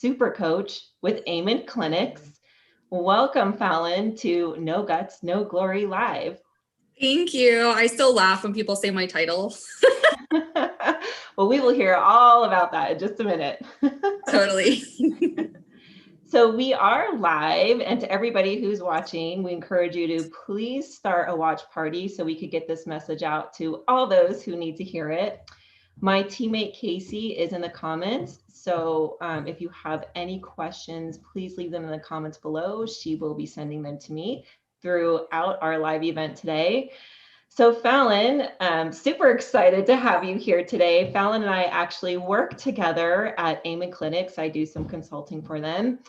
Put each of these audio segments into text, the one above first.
super coach with Amen Clinics. Welcome, Fallon, to No Guts, No Glory Live. Thank you. I still laugh when people say my title. Well, we will hear all about that in just a minute. Totally. So we are live, and to everybody who's watching, we encourage you to please start a watch party so we could get this message out to all those who need to hear it. My teammate Casey is in the comments, so if you have any questions, please leave them in the comments below. She will be sending them to me throughout our live event today. So Fallon, super excited to have you here today. Fallon and I actually work together at Amen Clinics. I do some consulting for them.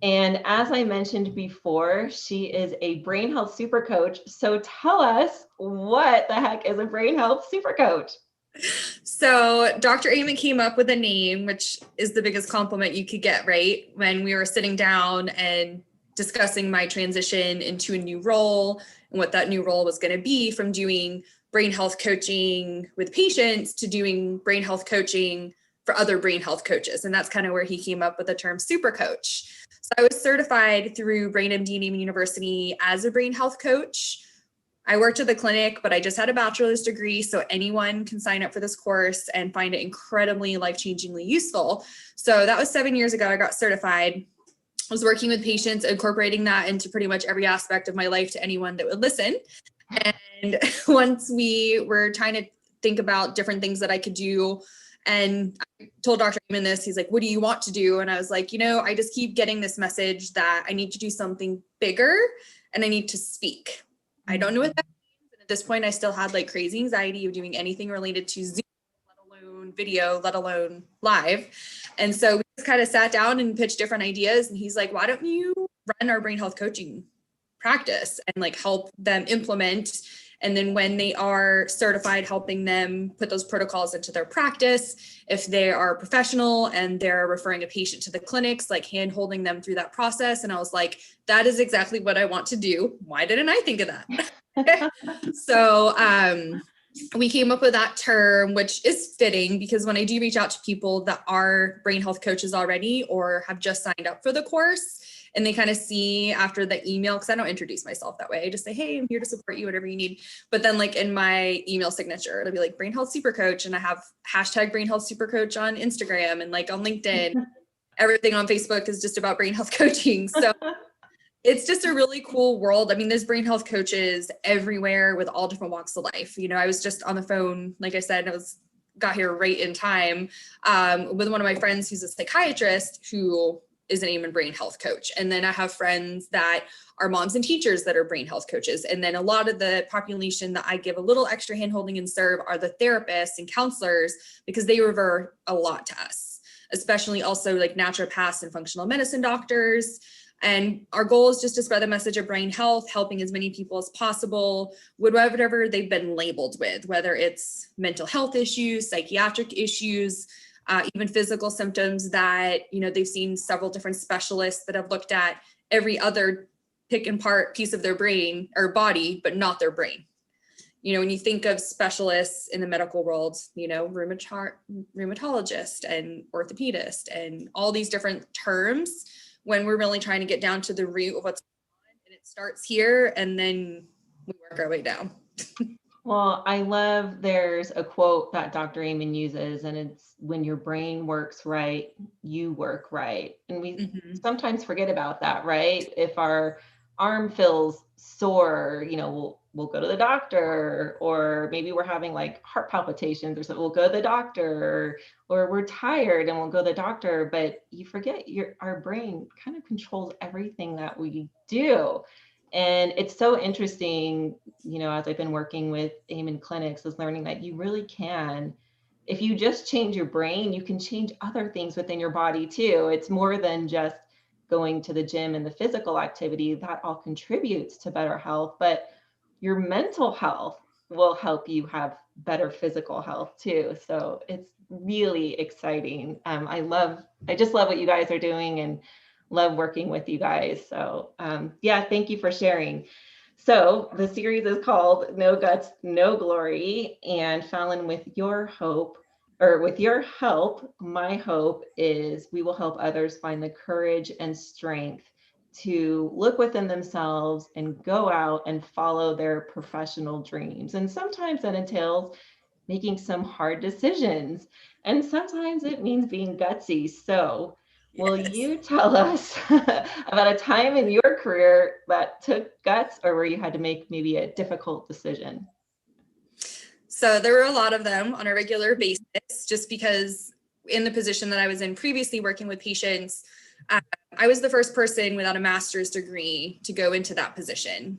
And as I mentioned before, she is a brain health super coach. So tell us, what the heck is a brain health super coach? So Dr. Amen came up with a name, which is the biggest compliment you could get, right? When we were sitting down and discussing my transition into a new role and what that new role was going to be, from doing brain health coaching with patients to doing brain health coaching for other brain health coaches. And that's kind of where he came up with the term super coach. So I was certified through Brain MD and Amen University as a brain health coach. I worked at the clinic, but I just had a bachelor's degree, so anyone can sign up for this course and find it incredibly life-changingly useful. So that was 7 years ago. I got certified. I was working with patients, incorporating that into pretty much every aspect of my life to anyone that would listen. And once we were trying to think about different things that I could do, and I told Dr. Amen this, he's like, what do you want to do? And I was like, I just keep getting this message that I need to do something bigger and I need to speak. I don't know what that means. And at this point, I still had like crazy anxiety of doing anything related to Zoom, let alone video, let alone live. And so we just kind of sat down and pitched different ideas. And he's like, why don't you run our brain health coaching practice and like help them implement? And then when they are certified, helping them put those protocols into their practice. If they are professional and they're referring a patient to the clinics, like hand holding them through that process. And I was like, that is exactly what I want to do. Why didn't I think of that? So we came up with that term, which is fitting because when I do reach out to people that are brain health coaches already or have just signed up for the course, and they kind of see after the email, because I don't introduce myself that way. I just say, hey, I'm here to support you, whatever you need. But then like in my email signature, it'll be like brain health super coach. And I have hashtag brain health super coach on Instagram and like on LinkedIn. Everything on Facebook is just about brain health coaching. So it's just a really cool world. I mean, there's brain health coaches everywhere with all different walks of life. I was just on the phone, like I said, got here right in time with one of my friends who's a psychiatrist who is an Amen brain health coach. And then I have friends that are moms and teachers that are brain health coaches. And then a lot of the population that I give a little extra handholding and serve are the therapists and counselors, because they refer a lot to us, especially also like naturopaths and functional medicine doctors. And our goal is just to spread the message of brain health, helping as many people as possible with whatever they've been labeled with, whether it's mental health issues, psychiatric issues, even physical symptoms that, they've seen several different specialists that have looked at every other pick and part piece of their brain or body, but not their brain. When you think of specialists in the medical world, rheumatologist and orthopedist and all these different terms, when we're really trying to get down to the root of what's going on, and it starts here and then we work our way down. Well, I love, there's a quote that Dr. Amen uses, and it's, when your brain works right, you work right. And we sometimes forget about that, right? If our arm feels sore, we'll go to the doctor, or maybe we're having like heart palpitations or something, we'll go to the doctor, or we're tired and we'll go to the doctor. But you forget our brain kind of controls everything that we do. And it's so interesting, as I've been working with Amen Clinics, is learning that you really can, if you just change your brain, you can change other things within your body too. It's more than just going to the gym and the physical activity. That all contributes to better health, but your mental health will help you have better physical health too. So it's really exciting. I just love what you guys are doing and love working with you guys. So thank you for sharing. So the series is called No Guts, No Glory. And Fallon, with your hope, or with your help, my hope is we will help others find the courage and strength to look within themselves and go out and follow their professional dreams. And sometimes that entails making some hard decisions. And sometimes it means being gutsy. So, will Yes. you tell us about a time in your career that took guts or where you had to make maybe a difficult decision? So there were a lot of them on a regular basis, just because in the position that I was in previously working with patients, I was the first person without a master's degree to go into that position.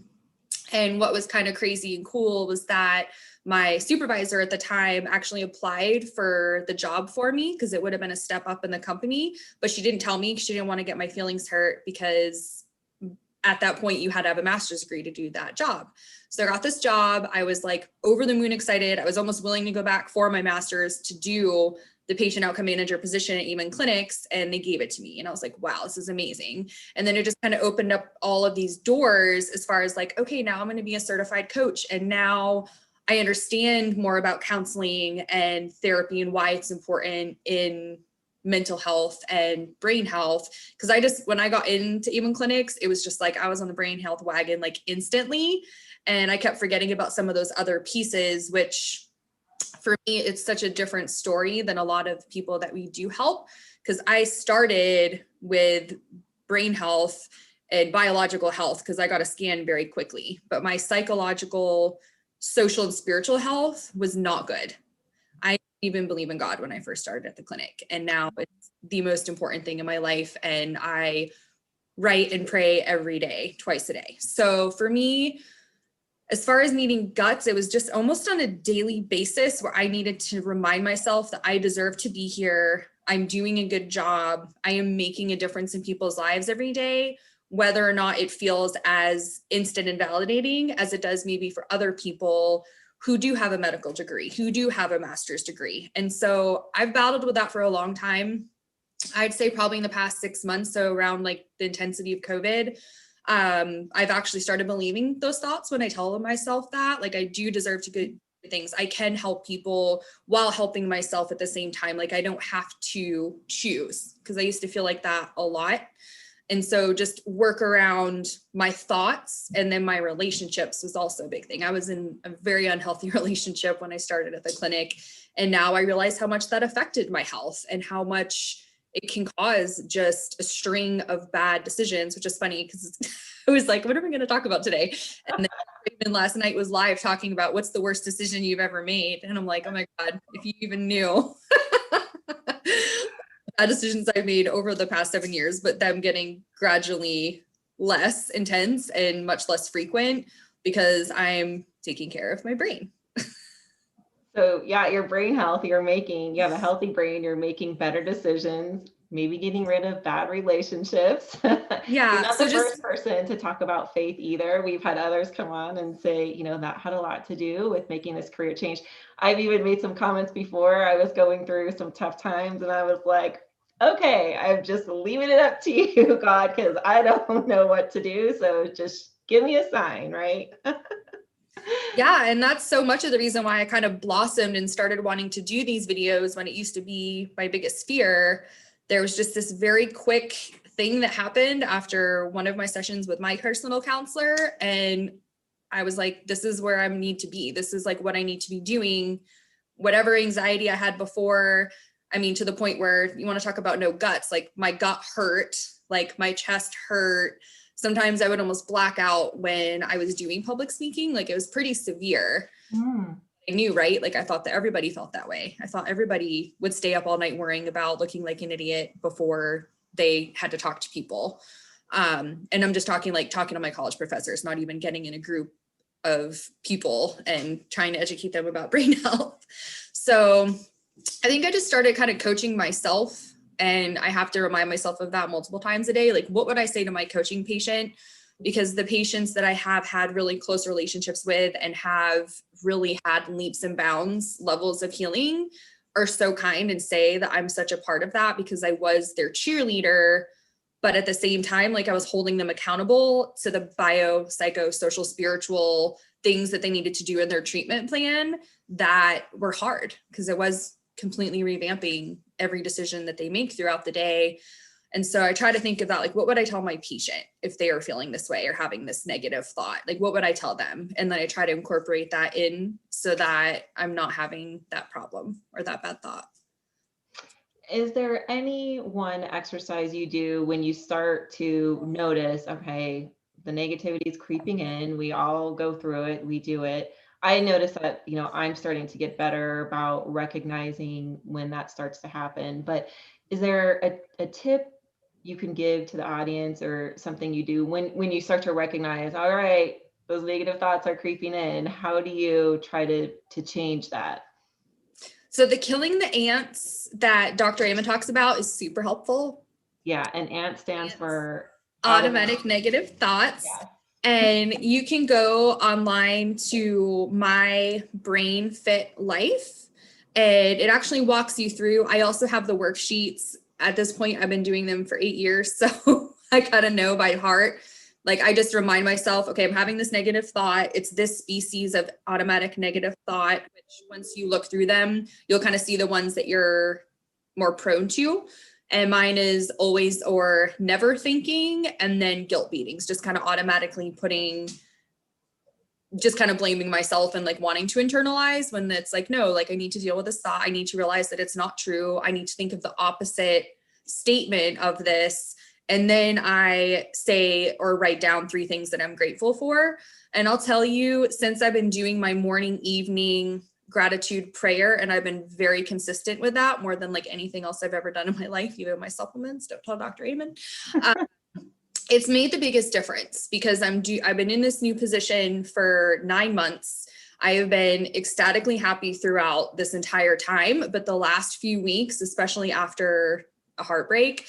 And what was kind of crazy and cool was that my supervisor at the time actually applied for the job for me because it would have been a step up in the company, but she didn't tell me because she didn't want to get my feelings hurt because at that point you had to have a master's degree to do that job. So I got this job. I was like over the moon excited. I was almost willing to go back for my master's to do the patient outcome manager position at Eamon Clinics, and they gave it to me. And I was like, wow, this is amazing. And then it just kind of opened up all of these doors as far as like, okay, now I'm going to be a certified coach. And now I understand more about counseling and therapy and why it's important in mental health and brain health. Cause when I got into Eamon Clinics, it was just like, I was on the brain health wagon, like instantly. And I kept forgetting about some of those other pieces, which for me, it's such a different story than a lot of people that we do help. Cause I started with brain health and biological health because I got a scan very quickly, but my psychological, social, and spiritual health was not good. I didn't even believe in God when I first started at the clinic. And now it's the most important thing in my life. And I write and pray every day, twice a day. So for me, as far as needing guts, it was just almost on a daily basis where I needed to remind myself that I deserve to be here. I'm doing a good job. I am making a difference in people's lives every day, whether or not it feels as instant and validating as it does maybe for other people who do have a medical degree, who do have a master's degree. And so I've battled with that for a long time. I'd say probably in the past 6 months, so around like the intensity of COVID, I've actually started believing those thoughts when I tell myself that, like, I do deserve to good things. I can help people while helping myself at the same time. Like, I don't have to choose, because I used to feel like that a lot. And so just work around my thoughts, and then my relationships was also a big thing. I was in a very unhealthy relationship when I started at the clinic. And now I realize how much that affected my health and how much it can cause just a string of bad decisions, which is funny because I was like, what are we going to talk about today? And then last night was live talking about what's the worst decision you've ever made. And I'm like, oh my God, if you even knew bad decisions I've made over the past 7 years, but them getting gradually less intense and much less frequent because I'm taking care of my brain. So yeah, your brain health, you have a healthy brain, you're making better decisions, maybe getting rid of bad relationships. You're Yeah. not So the just, first person to talk about faith either. We've had others come on and say, that had a lot to do with making this career change. I've even made some comments before. I was going through some tough times and I was like, okay, I'm just leaving it up to you, God, because I don't know what to do. So just give me a sign, right? yeah. And that's so much of the reason why I kind of blossomed and started wanting to do these videos when it used to be my biggest fear. There was just this very quick thing that happened after one of my sessions with my personal counselor. And I was like, this is where I need to be. This is like what I need to be doing. Whatever anxiety I had before, I mean, to the point where you want to talk about no guts, like my gut hurt, like my chest hurt. Sometimes I would almost black out when I was doing public speaking. Like, it was pretty severe. Mm. I knew, right? Like, I thought that everybody felt that way. I thought everybody would stay up all night worrying about looking like an idiot before they had to talk to people. And I'm just talking to my college professors, not even getting in a group of people and trying to educate them about brain health. So I think I just started kind of coaching myself. And I have to remind myself of that multiple times a day. Like, what would I say to my coaching patient? Because the patients that I have had really close relationships with and have really had leaps and bounds levels of healing are so kind and say that I'm such a part of that because I was their cheerleader. But at the same time, like, I was holding them accountable to the bio, psycho, social, spiritual things that they needed to do in their treatment plan that were hard because it was completely revamping every decision that they make throughout the day. And so I try to think about like, what would I tell my patient if they are feeling this way or having this negative thought? Like, what would I tell them? And then I try to incorporate that in so that I'm not having that problem or that bad thought. Is there any one exercise you do when you start to notice, okay, the negativity is creeping in, we all go through it, we do it. I notice that, I'm starting to get better about recognizing when that starts to happen. But is there a tip you can give to the audience or something you do when you start to recognize, all right, those negative thoughts are creeping in? How do you try to change that? So the killing the ants that Dr. Amen talks about is super helpful. Yeah, and ANT stands for automatic negative thoughts. Yeah. And you can go online to My Brain Fit Life, and it actually walks you through. I also have the worksheets. At this point, I've been doing them for 8 years, so I kind of know by heart. Like, I just remind myself, okay, I'm having this negative thought. It's this species of automatic negative thought, which once you look through them, you'll kind of see the ones that you're more prone to. And mine is always or never thinking, and then guilt beatings, just kind of automatically just kind of blaming myself and like wanting to internalize when it's like, no, like I need to deal with this thought. I need to realize that it's not true. I need to think of the opposite statement of this. And then I say or write down 3 things that I'm grateful for. And I'll tell you, since I've been doing my morning, evening gratitude prayer, and I've been very consistent with that more than like anything else I've ever done in my life, even my supplements, don't tell Dr. Amen. It's made the biggest difference because I've been in this new position for 9 months. I have been ecstatically happy throughout this entire time, but the last few weeks, especially after a heartbreak,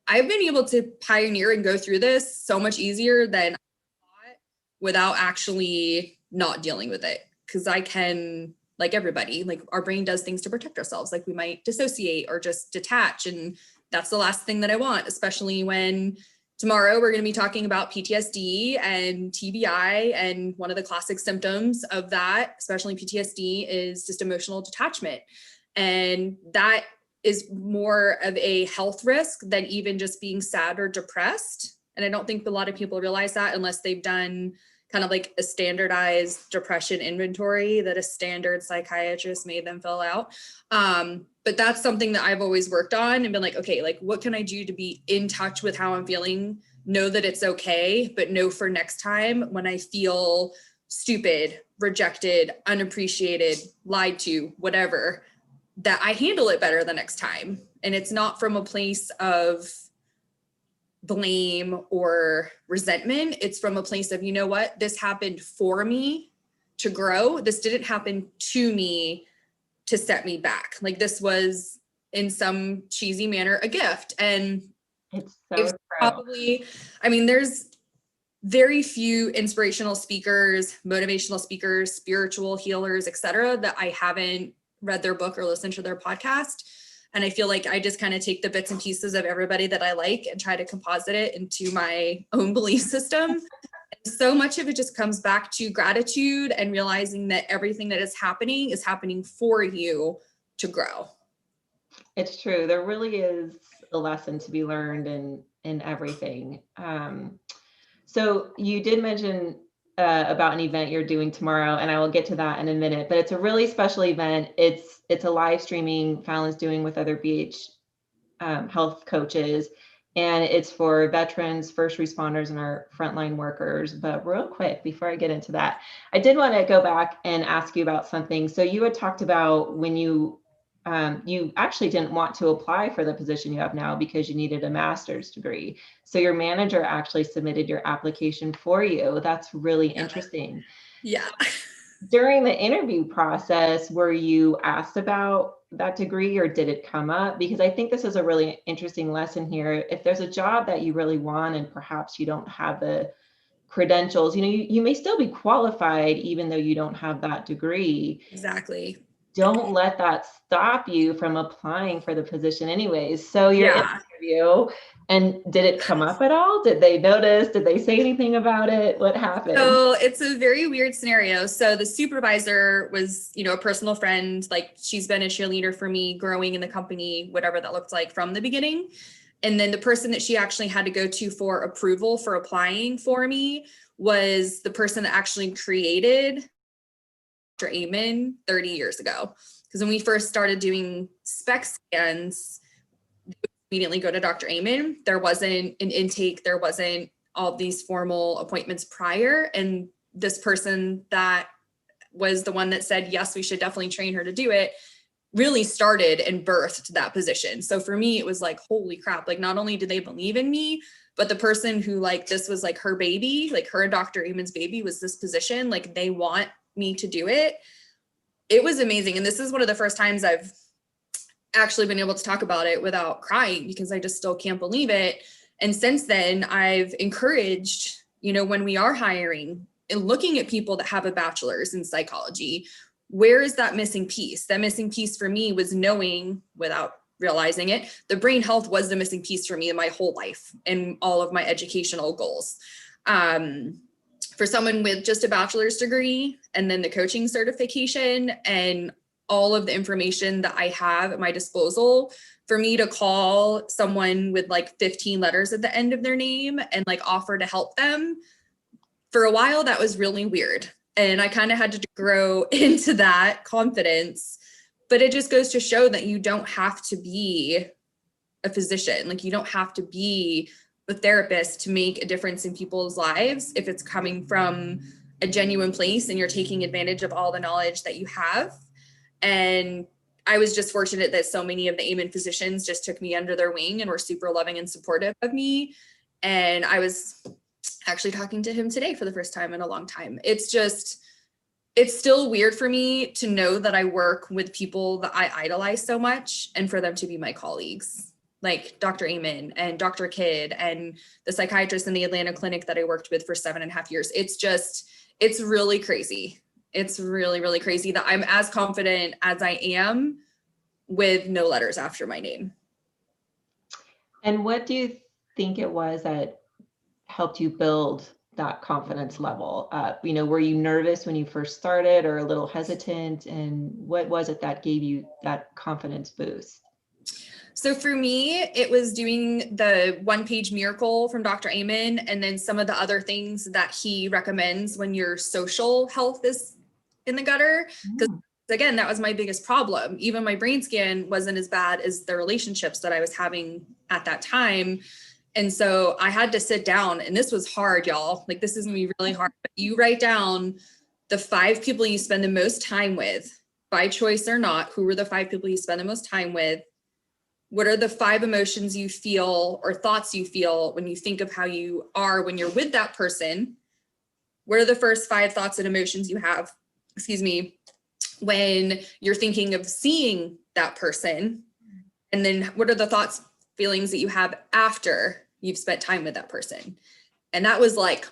I've been able to pioneer and go through this so much easier than I thought without actually not dealing with it. Because I can, like everybody, like our brain does things to protect ourselves. Like we might dissociate or just detach. And that's the last thing that I want, especially when tomorrow we're going to be talking about PTSD and TBI. And one of the classic symptoms of that, especially PTSD, is just emotional detachment. And that is more of a health risk than even just being sad or depressed. And I don't think a lot of people realize that unless they've done kind of like a standardized depression inventory that a standard psychiatrist made them fill out. But that's something that I've always worked on and been like, okay, like what can I do to be in touch with how I'm feeling? Know that it's okay, but know for next time when I feel stupid, rejected, unappreciated, lied to, whatever, that I handle it better the next time. And it's not from a place of blame or resentment. It's from a place of, you know what, this happened for me to grow. This didn't happen to me to set me back. Like this was in some cheesy manner, a gift. And it's so probably, I mean, there's very few inspirational speakers, motivational speakers, spiritual healers, etc., that I haven't read their book or listened to their podcast. And I feel like I just kind of take the bits and pieces of everybody that I like and try to composite it into my own belief system. And so much of it just comes back to gratitude and realizing that everything that is happening for you to grow. It's true. There really is a lesson to be learned in everything. So you did mention about an event you're doing tomorrow, and I will get to that in a minute, but it's a really special event. It's a live streaming Fallon's doing with other BH health coaches, and it's for veterans, first responders, and our frontline workers. But real quick, before I get into that, I did want to go back and ask you about something. So you had talked about when you actually didn't want to apply for the position you have now because you needed a master's degree. So your manager actually submitted your application for you. That's really interesting. Yeah. During the interview process, were you asked about that degree or did it come up? Because I think this is a really interesting lesson here. If there's a job that you really want and perhaps you don't have the credentials, you may still be qualified even though you don't have that degree. Exactly. don't let that stop you from applying for the position anyways. So your Yeah. interview, and did it come up at all? Did they notice? Did they say anything about it? What happened? So it's a very weird scenario. So the supervisor was, a personal friend. Like, she's been a cheerleader for me growing in the company, whatever that looked like from the beginning. And then the person that she actually had to go to for approval for applying for me was the person that actually created Dr. Amen 30 years ago. Because when we first started doing spec scans, immediately go to Dr. Amen. There wasn't an intake. There wasn't all these formal appointments prior. And this person that was the one that said, yes, we should definitely train her to do it, really started and birthed that position. So for me, it was like, holy crap. Like, not only did they believe in me, but the person who, like, this was like her baby, like her and Dr. Amen's baby was this position. Like, they want me to do it. It was amazing. And this is one of the first times I've actually been able to talk about it without crying, because I just still can't believe it. And since then, I've encouraged, when we are hiring and looking at people that have a bachelor's in psychology, where is that missing piece? That missing piece for me was knowing, without realizing it, the brain health was the missing piece for me in my whole life and all of my educational goals. For someone with just a bachelor's degree and then the coaching certification and all of the information that I have at my disposal, for me to call someone with like 15 letters at the end of their name and like offer to help them, for a while, that was really weird. And I kind of had to grow into that confidence. But it just goes to show that you don't have to be a physician. Like, you don't have to be a therapist to make a difference in people's lives if it's coming from a genuine place and you're taking advantage of all the knowledge that you have. And I was just fortunate that so many of the Amen physicians just took me under their wing and were super loving and supportive of me. And I was actually talking to him today for the first time in a long time. It's still weird for me to know that I work with people that I idolize so much and for them to be my colleagues, like Dr. Amen and Dr. Kidd and the psychiatrist in the Atlanta clinic that I worked with for 7.5 years. It's really crazy. It's really, really crazy that I'm as confident as I am with no letters after my name. And what do you think it was that helped you build that confidence level up? Were you nervous when you first started or a little hesitant? And what was it that gave you that confidence boost? So for me, it was doing the 1-page miracle from Dr. Amen and then some of the other things that he recommends when your social health is in the gutter. Because again, that was my biggest problem. Even my brain scan wasn't as bad as the relationships that I was having at that time. And so I had to sit down, and this was hard, y'all. Like, this is gonna be really hard. But you write down the 5 people you spend the most time with, by choice or not. Who are the 5 people you spend the most time with? What are the 5 emotions you feel or thoughts you feel when you think of how you are when you're with that person? What are the first 5 thoughts and emotions you have, when you're thinking of seeing that person? And then what are the thoughts, feelings that you have after you've spent time with that person? And that was like,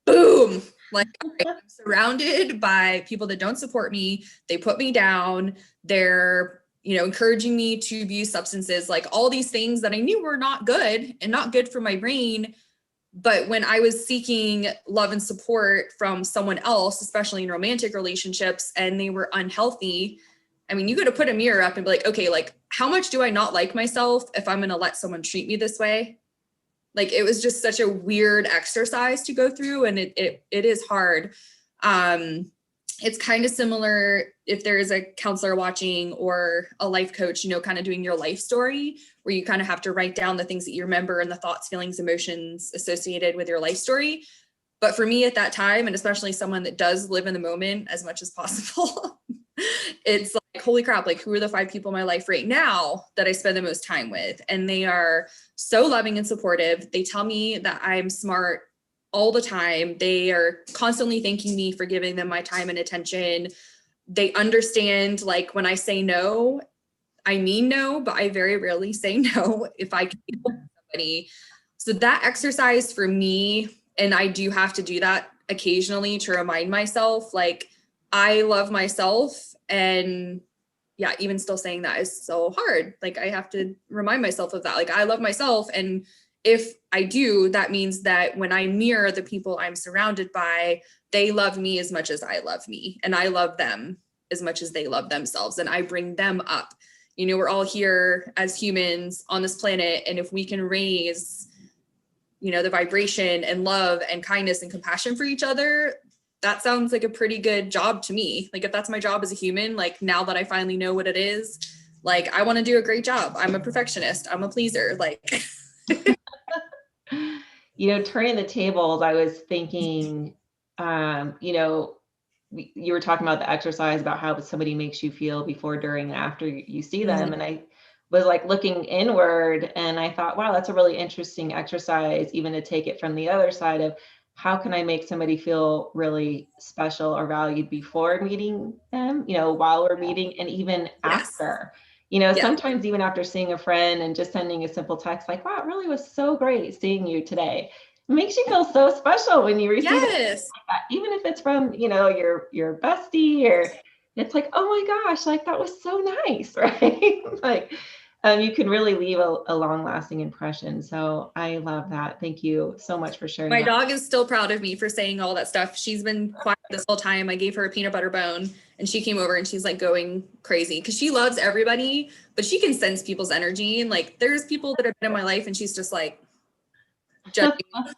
boom, like, I'm surrounded by people that don't support me. They put me down. They're, encouraging me to abuse substances, like all these things that I knew were not good and not good for my brain. But when I was seeking love and support from someone else, especially in romantic relationships, and they were unhealthy, I mean, you got to put a mirror up and be like, okay, like, how much do I not like myself if I'm going to let someone treat me this way? Like, it was just such a weird exercise to go through, and it is hard. It's kind of similar if there is a counselor watching or a life coach, kind of doing your life story, where you kind of have to write down the things that you remember and the thoughts, feelings, emotions associated with your life story. But for me at that time, and especially someone that does live in the moment as much as possible, it's like, holy crap, like, who are the 5 people in my life right now that I spend the most time with? And they are so loving and supportive. They tell me that I'm smart all the time. They are constantly thanking me for giving them my time and attention. They understand, like, when I say no, I mean no, but I very rarely say no if I can help somebody. So that exercise for me, and I do have to do that occasionally to remind myself, like, I love myself, and yeah, even still saying that is so hard. Like I have to remind myself of that. Like I love myself. And if I do, that means that when I mirror the people I'm surrounded by, they love me as much as I love me. And I love them as much as they love themselves. And I bring them up. You know, we're all here as humans on this planet. And if we can raise, you know, the vibration and love and kindness and compassion for each other, that sounds like a pretty good job to me. Like if that's my job as a human, like now that I finally know what it is, like I want to do a great job. I'm a perfectionist. I'm a pleaser. Like, You know, turning the tables, I was thinking, you know, you were talking about the exercise, about how somebody makes you feel before, during, and after you see them. And I was like looking inward and I thought, wow, that's a really interesting exercise, even to take it from the other side of how can I make somebody feel really special or valued before meeting them, you know, while we're meeting, and even yes. after. You know, Yeah. sometimes even after seeing a friend and just sending a simple text like, wow, it really was so great seeing you today. It makes you feel so special when you receive it Yes. like that, even if it's from, you know, your bestie, or it's like, oh my gosh, like that was so nice, right? Like you can really leave a long lasting impression. So I love that. Thank you so much for sharing My that. dog is still proud of me for saying all that stuff. She's been quiet this whole time. I gave her a peanut butter bone and she came over and she's like going crazy because she loves everybody, but she can sense people's energy. And like, there's people that have been in my life and she's just like judging me.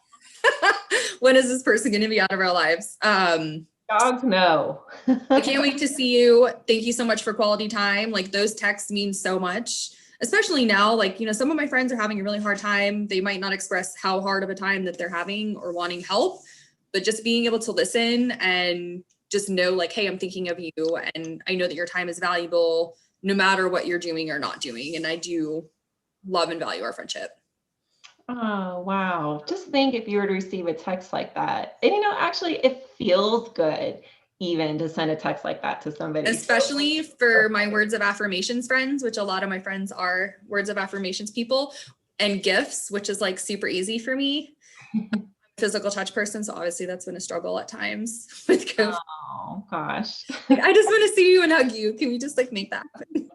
When is this person going to be out of our lives? Dogs know. I can't wait to see you. Thank you so much for quality time. Like those texts mean so much, especially now. Like, you know, some of my friends are having a really hard time. They might not express how hard of a time that they're having or wanting help, but just being able to listen and just know like, hey, I'm thinking of you. And I know that your time is valuable no matter what you're doing or not doing. And I do love and value our friendship. Oh, wow. Just think if you were to receive a text like that. And you know, actually, it feels good even to send a text like that to somebody. Especially for my words of affirmations friends, which a lot of my friends are words of affirmations people, and gifts, which is like super easy for me. Physical touch person, so obviously that's been a struggle at times with COVID. Oh gosh. Like, I just want to see you and hug you. Can we just like make that happen?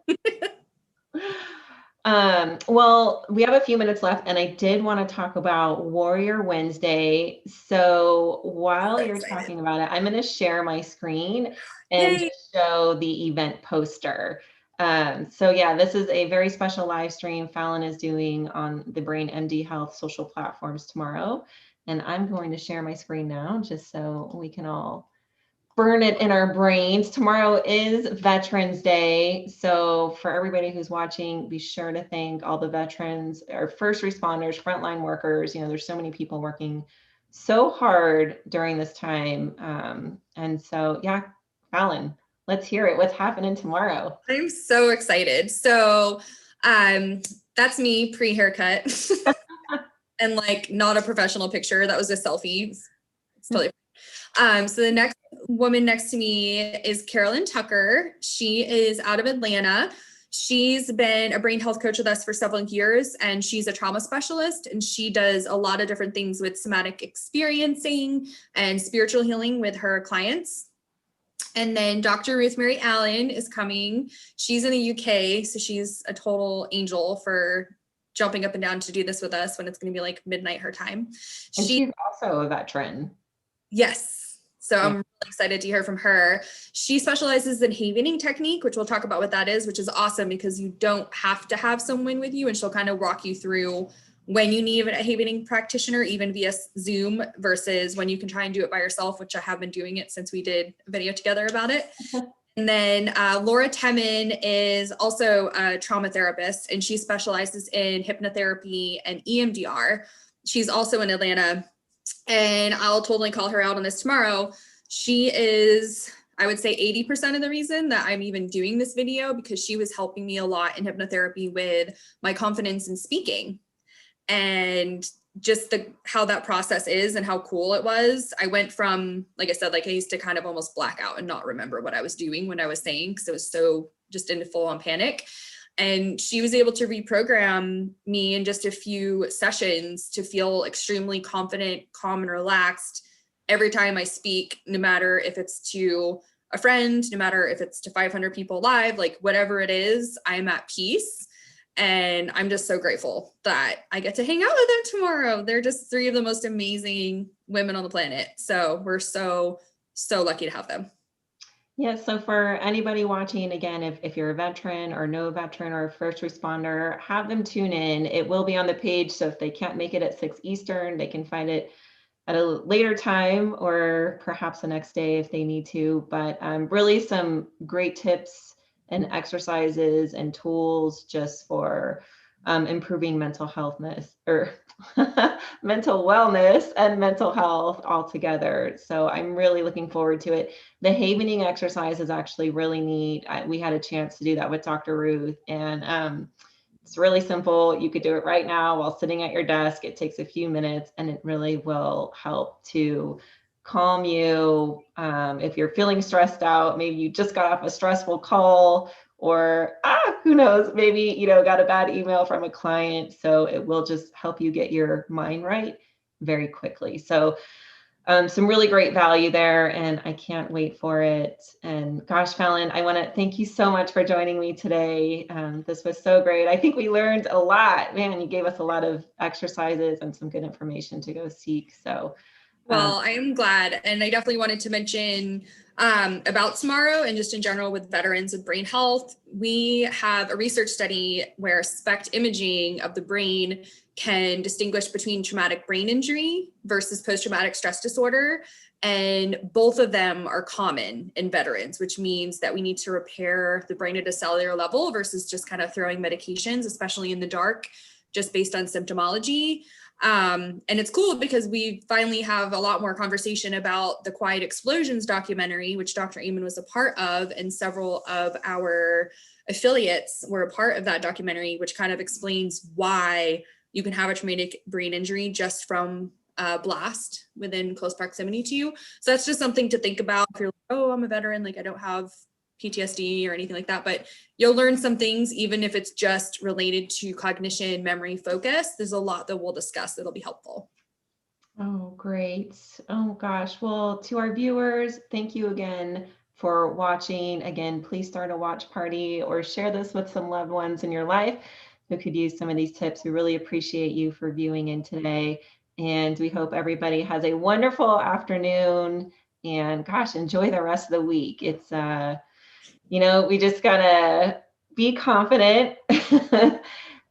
Well, we have a few minutes left, and I did want to talk about Warrior Wednesday. So while you're talking about it, I'm going to share my screen and just show the event poster. So yeah, this is a very special live stream Fallon is doing on the Brain MD Health social platforms tomorrow. And I'm going to share my screen now just so we can all burn it in our brains. Tomorrow is Veterans Day. So for everybody who's watching, be sure to thank all the veterans, our first responders, frontline workers. You know, there's so many people working so hard during this time. And so, yeah, Fallon, let's hear it. What's happening tomorrow? I'm so excited. So that's me pre-haircut and like not a professional picture. That was a selfie. It's totally so the next woman next to me is Carolyn Tucker. She is out of Atlanta. She's been a brain health coach with us for several years, and she's a trauma specialist, and she does a lot of different things with somatic experiencing and spiritual healing with her clients. And then Dr. Ruth Mary Allen is coming. She's in the UK, so she's a total angel for jumping up and down to do this with us when it's going to be like midnight her time. And she's also a veteran. Yes. So I'm really excited to hear from her. She specializes in havening technique, which we'll talk about what that is, which is awesome because you don't have to have someone with you, and she'll kind of walk you through when you need a havening practitioner, even via Zoom, versus when you can try and do it by yourself, which I have been doing it since we did a video together about it. And then Laura Temin is also a trauma therapist, and she specializes in hypnotherapy and EMDR. She's also in Atlanta. And I'll totally call her out on this tomorrow. She is, I would say 80% of the reason that I'm even doing this video, because she was helping me a lot in hypnotherapy with my confidence in speaking and just how that process is and how cool it was. I went from, like I said, like I used to kind of almost black out and not remember what I was doing when I was saying, because it was so just into full on panic. And she was able to reprogram me in just a few sessions to feel extremely confident, calm, and relaxed every time I speak, no matter if it's to a friend, no matter if it's to 500 people live, like whatever it is, I'm at peace. And I'm just so grateful that I get to hang out with them tomorrow. They're just three of the most amazing women on the planet. So we're so, so lucky to have them. Yeah, so for anybody watching, again, if you're a veteran or no veteran or a first responder, have them tune in. It will be on the page. So if they can't make it at 6 Eastern, they can find it at a later time or perhaps the next day if they need to. But really some great tips and exercises and tools just for improving mental healthness or mental wellness and mental health altogether. So I'm really looking forward to it. The havening exercise is actually really neat. We had a chance to do that with Dr. Ruth, and it's really simple. You could do it right now while sitting at your desk. It takes a few minutes and it really will help to calm you. If you're feeling stressed out, maybe you just got off a stressful call, or who knows, maybe got a bad email from a client. So it will just help you get your mind right very quickly. So some really great value there, and I can't wait for it. And gosh, Fallon, I want to thank you so much for joining me today. This was so great. I think we learned a lot. Man, you gave us a lot of exercises and some good information to go seek. So well, I am glad. And I definitely wanted to mention about tomorrow and just in general with veterans with brain health. We have a research study where SPECT imaging of the brain can distinguish between traumatic brain injury versus post-traumatic stress disorder. And both of them are common in veterans, which means that we need to repair the brain at a cellular level versus just kind of throwing medications, especially in the dark, just based on symptomology. And it's cool because we finally have a lot more conversation about the Quiet Explosions documentary, which Dr. Engh was a part of, and several of our affiliates were a part of that documentary, which kind of explains why you can have a traumatic brain injury just from a blast within close proximity to you. So that's just something to think about if you're like, oh, I'm a veteran, like I don't have PTSD or anything like that, but you'll learn some things, even if it's just related to cognition, memory, focus. There's a lot that we'll discuss that'll be helpful. Oh, great. Oh gosh. Well, to our viewers, thank you again for watching. Again, please start a watch party or share this with some loved ones in your life who could use some of these tips. We really appreciate you for viewing in today. And we hope everybody has a wonderful afternoon, and gosh, enjoy the rest of the week. It's we just gotta be confident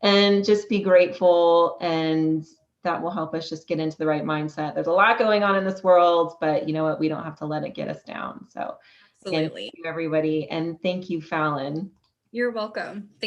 and just be grateful, and that will help us just get into the right mindset. There's a lot going on in this world, but you know what? We don't have to let it get us down. So again, Absolutely. thank you, everybody. And thank you, Fallon. You're welcome.